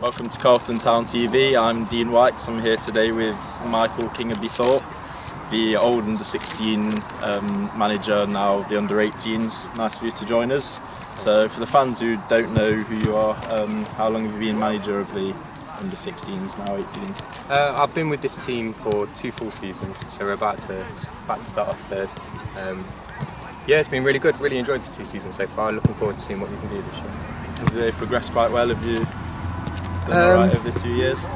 Welcome to Carlton Town TV. I'm Dean Wykes. I'm here today with Michael Kingaby-Thorpe, the old under-16 manager, now the under-18s. Nice of you to join us. So for the fans who don't know who you are, how long have you been manager of the under-16s, now 18s? I've been with this team for 2 full seasons, so we're about to start our third. Yeah, it's been really good. Really enjoyed the 2 seasons so far. Looking forward to seeing what we can do this year. Have they progressed quite well? Have you done alright over the 2 years?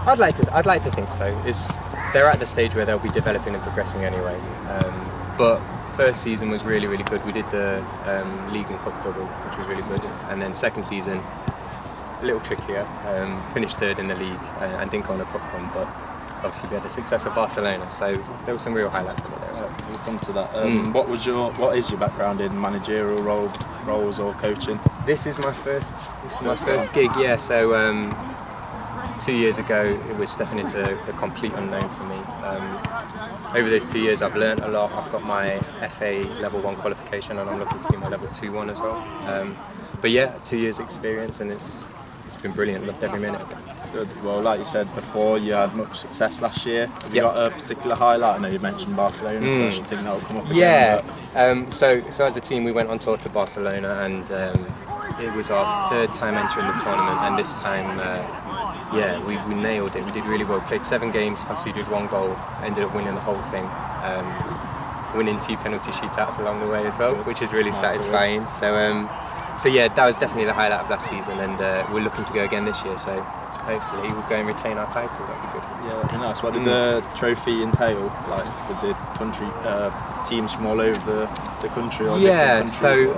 I'd like to think so. They're at the stage where they'll be developing and progressing anyway. But first season was really good. We did the league and cup double, which was really good. And then second season, a little trickier. Finished third in the league and didn't go on a cup run, but obviously we had the success of Barcelona, so there were some real highlights over there. So we'll come to that. What is your background in managerial roles or coaching? This is my first gig, yeah. So 2 years ago, it was stepping into the complete unknown for me. Over those 2 years, I've learned a lot. I've got my FA Level 1 qualification, and I'm looking to get my Level 2 one as well. But yeah, 2 years experience, and it's been brilliant. Loved every minute of it. Good. Well, like you said before, you had much success last year. Have you got a particular highlight? I know you mentioned Barcelona, so I should think that will come up again. Yeah. So as a team, we went on tour to Barcelona, and it was our 3rd time entering the tournament, and this time, yeah, we nailed it. We did really well. Played 7 games, conceded 1 goal, ended up winning the whole thing. Winning 2 penalty shootouts along the way as well, which is really satisfying. So yeah, that was definitely the highlight of last season, and we're looking to go again this year. So hopefully we'll go and retain our title. That'd be good. Yeah, that'd be nice. What did the trophy entail? Like, was it country teams from all over the country? Or yeah, so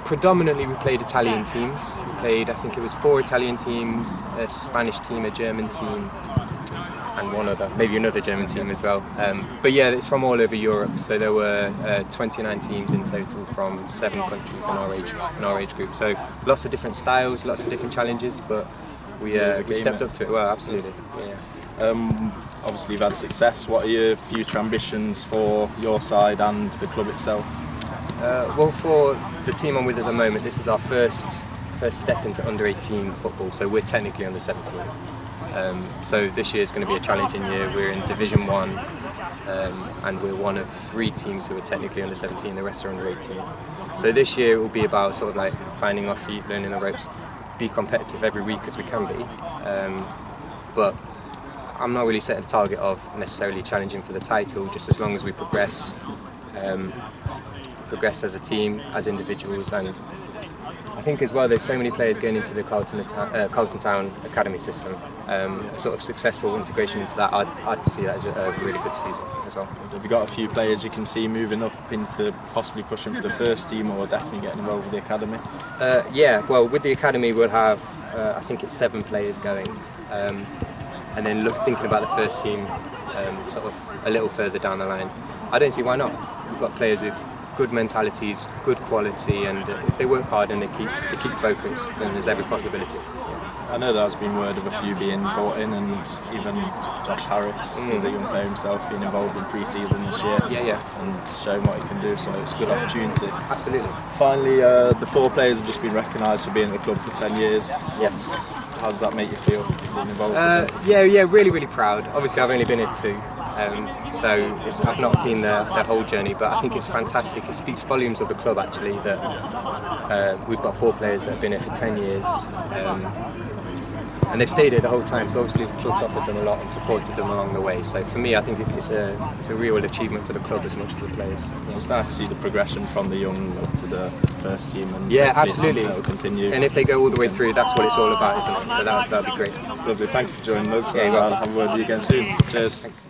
predominantly we played Italian teams. We played, I think it was 4 Italian teams, a Spanish team, a German team, and one other, maybe another German team as well. But yeah, it's from all over Europe. So there were 29 teams in total from 7 countries in our age group. So lots of different styles, lots of different challenges, but we stepped up to it. Well, absolutely. Yeah. Obviously, you've had success. What are your future ambitions for your side and the club itself? Well, for the team I'm with at the moment, this is our first step into under-18 football. So we're technically under 17. So this year is going to be a challenging year. We're in Division 1, and we're one of 3 teams who are technically under 17. The rest are under 18. So this year will be about sort of like finding our feet, learning the ropes, be competitive every week as we can be. But I'm not really setting a target of necessarily challenging for the title. Just as long as we progress as a team, as individuals, and I think as well there's so many players going into the Carlton Town academy system. Sort of successful integration into that, I'd see that as a really good season as well. Have you got a few players you can see moving up into possibly pushing for the first team, or definitely getting involved with the academy? Yeah, well, with the academy we'll have I think it's 7 players going, and then thinking about the first team sort of a little further down the line. I don't see why not. We've got players with good mentalities, good quality, and if they work hard and they keep focused, then there's every possibility. I know there's been word of a few being brought in, and even Josh Harris, as a young player himself, being involved in pre-season this year. Yeah. And showing what he can do, so it's a good opportunity. Absolutely. Finally, the 4 players have just been recognised for being at the club for 10 years. Yes. How does that make you feel, being involved with it? Yeah, really proud. Obviously I've only been here 2. So I've not seen their whole journey, but I think it's fantastic. It speaks volumes of the club actually that we've got 4 players that have been here for 10 years, and they've stayed here the whole time. So obviously the club's offered them a lot and supported them along the way. So for me, I think it's a real achievement for the club as much as the players. Yeah, it's nice to see the progression from the young up to the first team, and yeah, absolutely. That will continue. And if they go all the way through, that's what it's all about, isn't it? So that'll be great. Lovely. Thank you for joining us. Yeah, I'll have a word with you again soon. Cheers. Thanks.